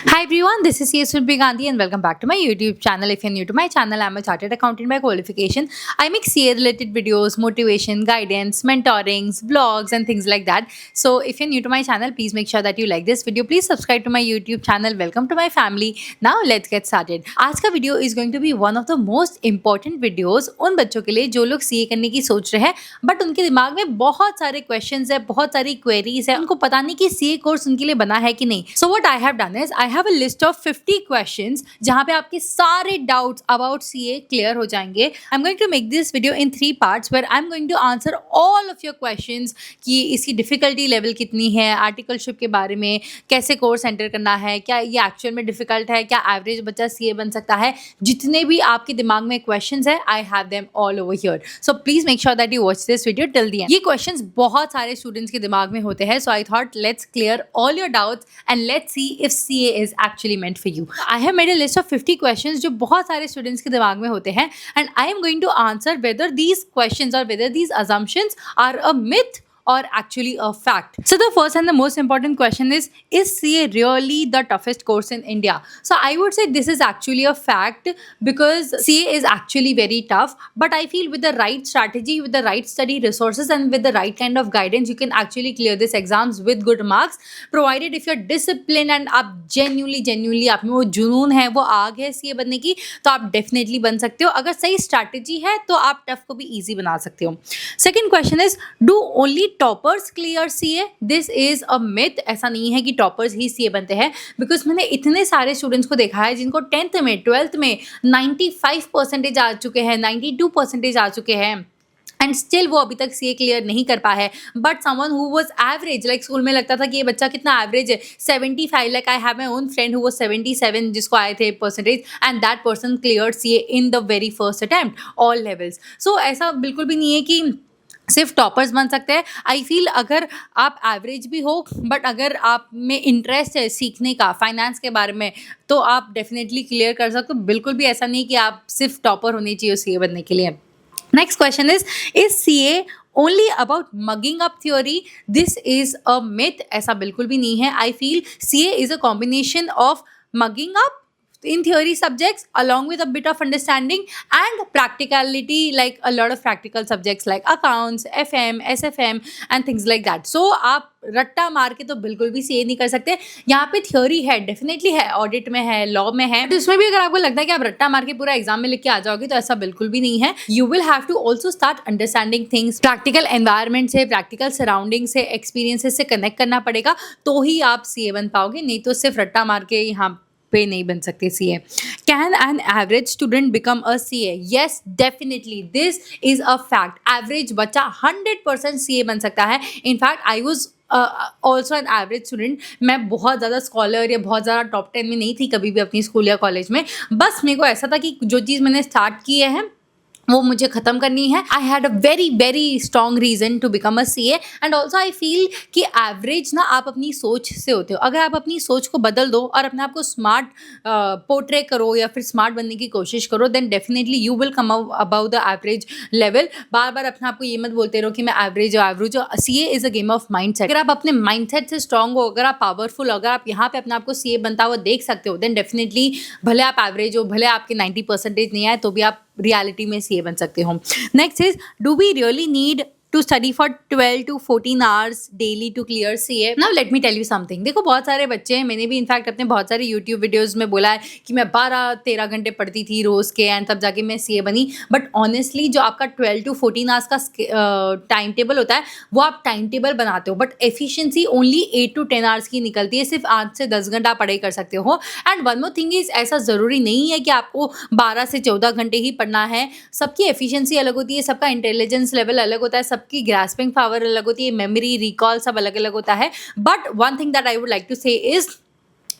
Hi everyone, this is CSB Gandhi and welcome back to my YouTube channel. If you're new to my channel, I'm a chartered accountant by qualification. I make CA related videos, motivation, guidance, mentorings, vlogs and things like that. So if you're new to my channel, please make sure that you like this video. Please subscribe to my YouTube channel. Welcome to my family. Now let's get started. आज का video is going to be one of the most important videos उन बच्चों के लिए जो लोग CA करने की सोच रहे हैं बट उनके दिमाग में बहुत सारे क्वेश्चंस है, बहुत सारी क्वेरीज है, उनको पता नहीं कि CA कोर्स उनके लिए बना है कि नहीं. So what I have done is I have a list of 50 questions जहाँ पे आपके सारे doubts about CA clear हो जाएंगे. I'm going to make this video in 3 parts where I'm going to answer all of your questions कि इसकी difficulty level कितनी है, आर्टिकलशिप के बारे में, कैसे कोर्स एंटर करना है, क्या ये एक्चुअल में डिफिकल्ट है, क्या एवरेज बच्चा CA बन सकता है, जितने भी आपके दिमाग में क्वेश्चंस है I have them all over here. So please make sure that you watch this video till the end. ये क्वेश्चंस बहुत सारे स्टूडेंट्स के दिमाग में होते हैं, so I thought let's clear all your doubts and let's see if CA is actually meant for you. I have made a list of 50 questions जो बहुत सारे स्टूडेंट्स के दिमाग में होते हैं and I am going to answer whether these questions or whether these assumptions are a myth or actually a fact. So the first and the most important question is CA really the toughest course in India? So I would say this is actually a fact because CA is actually very tough, but I feel with the right strategy, with the right study resources and with the right kind of guidance, you can actually clear these exams with good marks, provided if you're disciplined and आप genuinely आप में वो जुनून है, वो आग है CA बनने की, तो आप definitely बन सकते हो. अगर सही strategy है तो आप टफ को भी easy बना सकते हो. Second question is, do only toppers clear CA? This is a myth. ऐसा नहीं है कि टॉपर्स ही CA बनते हैं, बिकॉज मैंने इतने सारे स्टूडेंट्स को देखा है जिनको 10th में 12th में 95% आ चुके हैं, 92% आ चुके हैं एंड स्टिल वो अभी तक CA क्लियर नहीं कर पाया है. But someone who was average, like school में लगता था कि ये बच्चा कितना एवरेज है, 75. Like I have my own friend who was 77 जिसको आए थे percentage and that person cleared CA in the very first attempt all levels. So ऐसा बिल्कुल भी नहीं है कि सिर्फ टॉपर्स बन सकते हैं. आई फील अगर आप एवरेज भी हो बट अगर आप में इंटरेस्ट है सीखने का फाइनेंस के बारे में तो आप डेफिनेटली क्लियर कर सकते हो. बिल्कुल भी ऐसा नहीं कि आप सिर्फ टॉपर होनी चाहिए CA बनने के लिए. Next question is CA only about mugging up theory? This is a myth. ऐसा बिल्कुल भी नहीं है. I feel CA is a combination of mugging up in theory subjects along with a bit of understanding and practicality, like a lot of practical subjects like accounts, FM, SFM and things like that. So आप रट्टा मार के तो बिल्कुल भी CA नहीं कर सकते. यहाँ पे थ्योरी है, डेफिनेटली है, ऑडिट में है, लॉ में है, तो इसमें भी अगर आपको लगता है कि आप रट्टा मार के पूरा एग्जाम में लिख के आ जाओगे तो ऐसा बिल्कुल भी नहीं है. You will have to also start understanding things. Practical environment से, प्रैक्टिकल सराउंडिंग से, एक्सपीरियंसेस से कनेक्ट करना पड़ेगा तो ही आप CA बन पाओगे, नहीं तो सिर्फ रट्टा मार के यहाँ पे नहीं बन सकते CA. Can an average student become a CA? Yes, definitely. This is a fact. Average बच्चा 100% CA बन सकता है. In fact, I was also an average student. मैं बहुत ज़्यादा स्कॉलर या बहुत ज़्यादा टॉप 10 में नहीं थी कभी भी अपनी स्कूल या कॉलेज में. बस मेरे को ऐसा था कि जो चीज़ मैंने स्टार्ट की है वो मुझे ख़त्म करनी है. I had a very strong reason to become a CA and also I feel कि एवरेज ना आप अपनी सोच से होते हो. अगर आप अपनी सोच को बदल दो और अपने आप को स्मार्ट पोर्ट्रे करो या फिर स्मार्ट बनने की कोशिश करो then definitely you will come about the average level. बार बार अपने आप को ये मत बोलते रहो कि मैं एवरेज हो. CA is a game of mind set. अगर आप अपने माइंड सेट से स्ट्रॉन्ग हो, अगर आप पावरफुल हो, अगर आप यहाँ पे अपने आप को CA बनता हुआ देख सकते हो देन डेफिनेटली भले आप एवरेज हो, भले आपके 90% नहीं आए तो भी आप रियलिटी में CA बन सकते हो. Next is, do we really need to study for 12 to 14 hours daily to clear CA? Now let me tell you something. देखो बहुत सारे बच्चे हैं, मैंने भी इनफैक्ट अपने बहुत सारे YouTube वीडियोज़ में बोला है कि मैं 12-13 घंटे पढ़ती थी रोज़ के एंड तब जाके मैं CA बनी. बट ऑनेस्टली जो आपका 12 to 14 आवर्स का टाइम टेबल होता है वो आप टाइम टेबल बनाते हो but efficiency only 8 to 10 hours की निकलती है. सिर्फ 8 से 10 घंटा पढ़ाई कर सकते हो. And one more thing is, ऐसा ज़रूरी नहीं है कि आपको 12 से 14 घंटे ही पढ़ना है. सबकी एफिशिएंसी अलग होती है, सबका इंटेलिजेंस लेवल अलग होता है, की ग्रास्पिंग पावर अलग होती है, मेमोरी रिकॉल सब अलग अलग होता है. But one thing that I would like to say is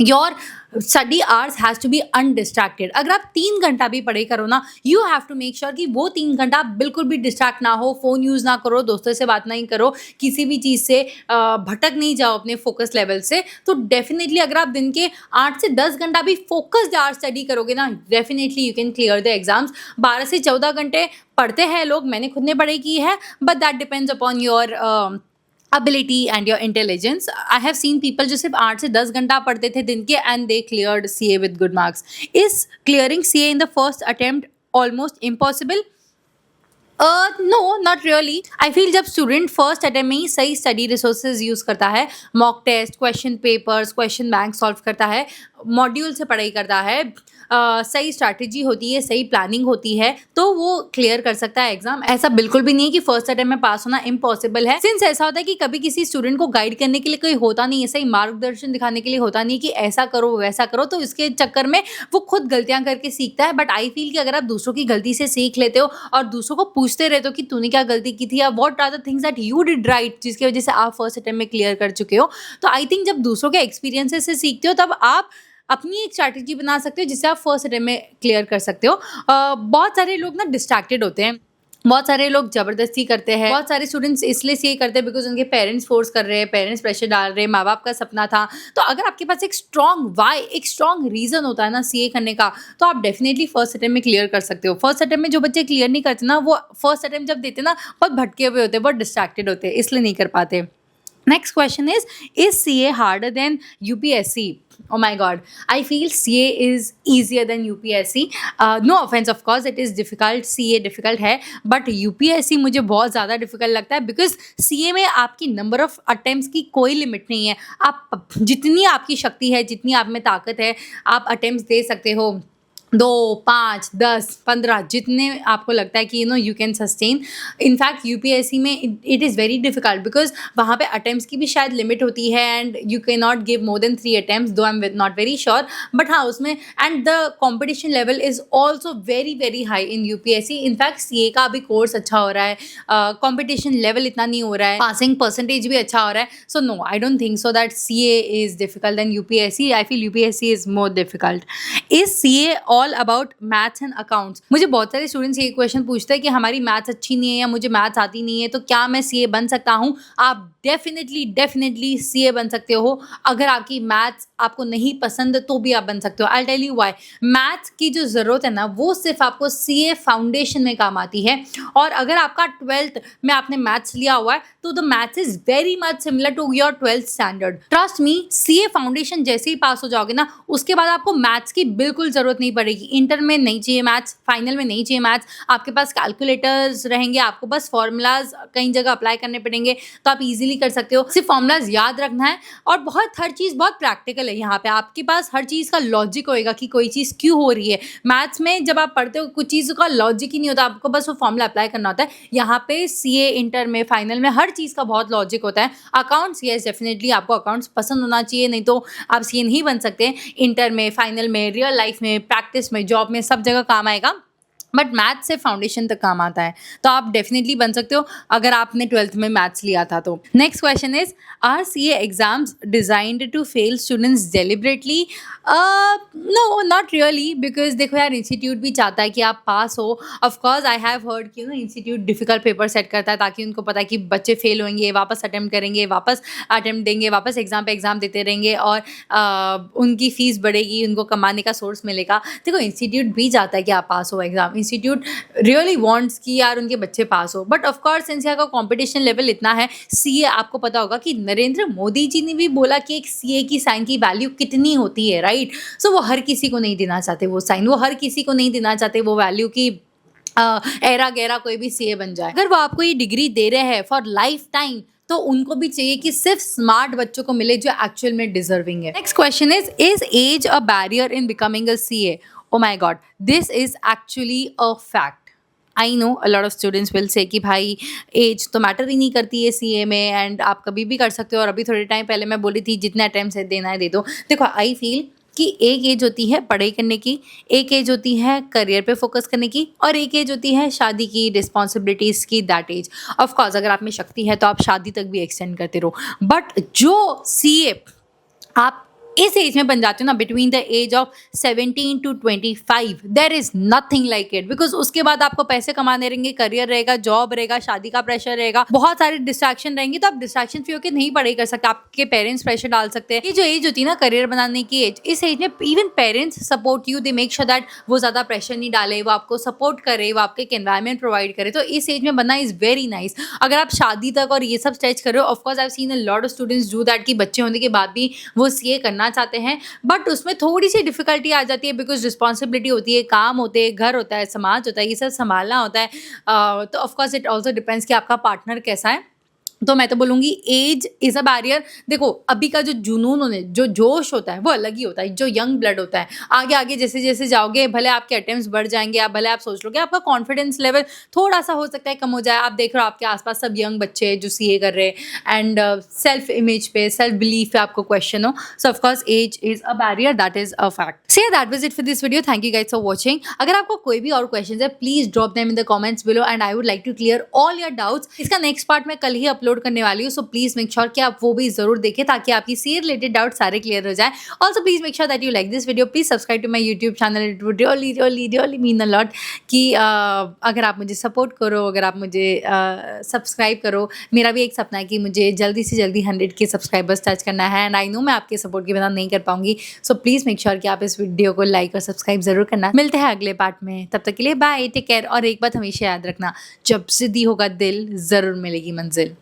your study hours has to be undistracted. अगर आप 3 घंटा भी पढ़ाई करो ना, you have to make sure कि वो 3 घंटा बिल्कुल भी डिस्ट्रैक्ट ना हो, फ़ोन यूज़ ना करो, दोस्तों से बात नहीं करो, किसी भी चीज़ से भटक नहीं जाओ अपने फोकस लेवल से. तो डेफिनेटली अगर आप दिन के 8 से 10 घंटा भी फोकस्ड आवर स्टडी करोगे ना definitely you can clear the exams. 12 से 14 घंटे पढ़ते हैं लोग, मैंने खुद ने पढ़ाई की है but that depends upon your ability and your intelligence. I have seen people जो सिर्फ 8 से 10 घंटा पढ़ते थे दिन के and they cleared CA with good marks. Is clearing CA in the first attempt almost impossible? No not really. I feel जब student first attempt में ही सही स्टडी रिसोर्सेज यूज़ करता है, mock test, question papers, question bank solve करता है, module से पढ़ाई करता है, सही स्ट्रैटेजी होती है, सही प्लानिंग होती है, तो वो क्लियर कर सकता है एग्जाम। ऐसा बिल्कुल भी नहीं है कि फर्स्ट अटेम्प्ट में पास होना इम्पॉसिबल है। सिंस ऐसा होता है कि कभी किसी स्टूडेंट को गाइड करने के लिए कोई होता नहीं है, सही मार्गदर्शन दिखाने के लिए होता नहीं कि ऐसा करो वैसा करो, तो इसके चक्कर में वो खुद गलतियां करके सीखता है। बट आई फील कि अगर आप दूसरों की गलती से सीख लेते हो और दूसरों को पूछते रहते हो कि तूने क्या गलती की थी या what are the things that you did right, जिसकी वजह से आप फर्स्ट अटेम्प्ट में क्लियर कर चुके हो, तो आई थिंक जब दूसरों के एक्सपीरियंसेस से सीखते हो तब आप अपनी एक स्ट्रैटेजी बना सकते हो जिससे आप फर्स्ट अटेम्प्ट में क्लियर कर सकते हो। बहुत सारे लोग ना डिस्ट्रैक्टेड होते हैं, बहुत सारे लोग ज़बरदस्ती करते हैं, बहुत सारे स्टूडेंट्स इसलिए सीए करते हैं बिकॉज उनके पेरेंट्स फोर्स कर रहे हैं, पेरेंट्स प्रेशर डाल रहे हैं, माँ बाप का सपना था। तो अगर आपके पास एक स्ट्रॉन्ग वाई, एक स्ट्रॉन्ग रीज़न होता है ना सीए करने का, तो आप डेफिनेटली फर्स्ट अटेम्प्ट में क्लियर कर सकते हो। फर्स्ट अटेम्प्ट में जो बच्चे क्लियर नहीं करते ना, वो फर्स्ट अटेम्प्ट जब देते ना बहुत भटके हुए होते हैं, बहुत डिस्ट्रैक्टेड होते हैं, इसलिए नहीं कर पाते। Next question is CA harder than UPSC? Oh my god, I feel CA is easier than UPSC. No offense, of course, it is difficult, CA difficult है, but UPSC मुझे बहुत ज़्यादा difficult लगता है because CA में आपकी number of attempts की कोई limit नहीं है। आप जितनी आपकी शक्ति है, जितनी आप में ताकत है, आप attempts दे सकते हो, 2, 5, 10, 15 जितने आपको लगता है कि you can sustain. In fact UPSC में it is very difficult because वहाँ पे अटेम्प्ट्स की भी शायद लिमिट होती है and you can not give more than 3 attempts, though I am not very sure, but हाँ उसमें and the competition level is also very very high in UPSC. In fact CA का अभी कोर्स अच्छा हो रहा है, कॉम्पिटिशन लेवल इतना नहीं हो रहा है, पासिंग परसेंटेज भी अच्छा हो रहा है, so no I don't think so that CA is difficult then UPSC. I feel UPSC is more difficult. Is CA all about maths and accounts? मुझे बहुत सारे स्टूडेंट्स ये क्वेश्चन पूछते हैं कि हमारी मैथ्स अच्छी नहीं है या मुझे मैथ्स आती नहीं है, तो क्या मैं सीए बन सकता हूँ? आप डेफिनेटली सीए बन सकते हो। अगर आपकी मैथ्स आपको नहीं पसंद तो भी आप बन सकते हो। I tell you why. Maths की जो ज़रूरत है ना वो सिर्फ आपको सीए फाउंडेशन में काम आती है, और अगर आपका 12th में आपने मैथ्स लिया हुआ है तो the maths is very much similar to your 12th standard. Trust me, CA foundation जैसे ही पास हो जाओगे ना उसके बाद आपको मैथ्स की बिल्कुल ज़रूरत नहीं पड़ेगी। इंटर में नहीं चाहिए मैथ्स, फाइनल में नहीं चाहिए मैथ्स, आपके पास कैलकुलेटर्स रहेंगे, आपको बस फॉर्मूलाज कई जगह अप्लाई करने पड़ेंगे तो आप इजीली कर सकते हो। सिर्फ फॉर्मूलाज याद रखना है और बहुत हर चीज़ बहुत प्रैक्टिकल है। यहाँ पे आपके पास हर चीज़ का लॉजिक होएगा कि कोई चीज़ क्यों हो रही है। मैथ्स में जब आप पढ़ते हो कुछ चीज़ों का लॉजिक ही नहीं होता, आपको बस वो फॉर्मूला अप्लाई करना होता है। यहाँ पे सीए इंटर में फाइनल में हर चीज़ का बहुत लॉजिक होता है। अकाउंट्स, यस डेफिनेटली आपको अकाउंट्स पसंद होना चाहिए, नहीं तो आप सीए नहीं बन सकते। इंटर में, फाइनल में, रियल लाइफ में, प्रैक्टिस में, जॉब में, सब जगह काम आएगा, बट मैथ्स से फाउंडेशन तक काम आता है, तो आप डेफिनेटली बन सकते हो अगर आपने 12th में मैथ्स लिया था तो। Next question is, are CA exams designed to fail students deliberately? No not really, because देखो यार इंस्टीट्यूट भी चाहता है कि आप पास हो। ऑफकोर्स आई हैव हर्ड कि इंस्टीट्यूट डिफिकल्ट पेपर सेट करता है ताकि उनको पता है कि बच्चे फेल होंगे, वापस अटैम्प्ट करेंगे, वापस अटैम्प्ट देंगे, वापस एग्जाम पे एग्जाम देते रहेंगे और उनकी फीस बढ़ेगी, उनको कमाने का सोर्स मिलेगा। देखो इंस्टीट्यूट भी चाहता है कि आप पास हो एग्जाम, इंस्टीट्यूट रियली वांट्स कि यार उनके बच्चे पास हो, बट ऑफ कोर्स सिंस यहाँ का कंपटीशन लेवल इतना है, सीए आपको पता होगा कि नरेंद्र मोदी जी ने भी बोला कि एक सीए की साइन की वैल्यू कितनी होती है, राइट? सो वो हर किसी को नहीं देना चाहते वो साइन, वो हर किसी को नहीं देना चाहते वो वैल्यू की एरा गैरा कोई भी सीए बन जाए। अगर वो आपको ये डिग्री दे रहे हैं फॉर लाइफ टाइम तो उनको भी चाहिए कि सिर्फ स्मार्ट बच्चों को मिले जो एक्चुअल में डिजर्विंग है। Next question is age a barrier in becoming a CA? Oh my god, this is actually a fact. I know a lot of students will say कि भाई एज तो मैटर ही नहीं करती है सीए में and आप कभी भी कर सकते हो, और अभी थोड़े टाइम पहले मैं बोली थी जितने अटैम्प्ट्स है देना है दे दो। देखो आई फील कि एक एज होती है पढ़ाई करने की, एक एज होती है करियर पे फोकस करने की, और एक एज होती है शादी की, रिस्पॉन्सिबिलिटीज़ की, दैट एज। ऑफ कोर्स अगर आप में शक्ति है तो आप शादी तक भी एक्सटेंड करते रहो, बट जो सीए आप इस एज में बन जाते हो ना, between the age of 17 to 25, there is nothing like it, because उसके बाद आपको पैसे कमाने रहेंगे, करियर रहेगा, जॉब रहेगा, शादी का प्रेशर रहेगा, बहुत सारे डिस्ट्रैक्शन रहेंगे, तो आप डिस्ट्रैक्शन फ्री होकर नहीं पढ़ाई कर सकते, आपके पेरेंट्स प्रेशर डाल सकते हैं। ये जो एज होती है ना करियर बनाने की एज, इस एज में even parents support you, they make sure that वो ज्यादा प्रेशर नहीं डाले, वो आपको सपोर्ट करे, वो आपको एक एनवायरमेंट प्रोवाइड करे, तो इस एज में बनना इज वेरी नाइस। अगर आप शादी तक और ये सब स्ट्रेच कर रहे हो, of course I have seen a lot of students do that, कि बच्चे होने के बाद भी वो सीए करना चाहते हैं, बट उसमें थोड़ी सी डिफिकल्टी आ जाती है, बिकॉज रिस्पॉन्सिबिलिटी होती है, काम होते हैं, घर होता है, समाज होता है, ये सब संभालना होता है। तो ऑफकोर्स इट ऑल्सो डिपेंड्स कि आपका पार्टनर कैसा है। तो मैं तो बोलूँगी एज इज़ अ बैरियर। देखो अभी का जो जुनून होने जो जोश होता है वो अलग ही होता है, जो यंग ब्लड होता है। आगे-आगे जैसे-जैसे जाओगे, भले आपके अटेम्प्ट्स बढ़ जाएँगे, आप भले आप सोच लोगे आपका कॉन्फिडेंस लेवल थोड़ा-सा हो सकता है कम हो जाए। आप देख रहे हो आपके आस-पास सब यंग बच्चे हैं जो सीए कर रहे हैं, एंड सेल्फ इमेज पे, सेल्फ बिलीफ पे आपको क्वेश्चन हो। So of course age is a barrier, that is a fact. So that was it for this video. Thank you guys for watching. अगर आपको कोई भी और क्वेश्चंस है, please drop them in the comments below, and I would like to clear all your doubts. इसका next part मैं कल ही upload करने वाली हूँ, सो प्लीज मेक श्योर कि आप वो भी जरूर देखें, ताकि आपकी सीए रिलेटेड डाउट सारे क्लियर हो जाए। Also please make sure that you like this video, please subscribe to my YouTube channel, it would really really really mean a lot कि अगर आप मुझे सपोर्ट करो, अगर आप मुझे सब्सक्राइब करो। मेरा भी एक सपना है कि मुझे जल्दी से जल्दी 100 के सब्सक्राइबर्स टच करना है, एंड आई नो मैं आपके सपोर्ट के बिना नहीं कर पाऊंगी। सो प्लीज मेक श्योर कि आप इस वीडियो को लाइक और सब्सक्राइब जरूर करना। मिलते हैं अगले पार्ट में, तब तक के लिए बाय, टेक केयर। और एक बात हमेशा याद रखना, जब जिद्दी होगा दिल, जरूर मिलेगी मंजिल।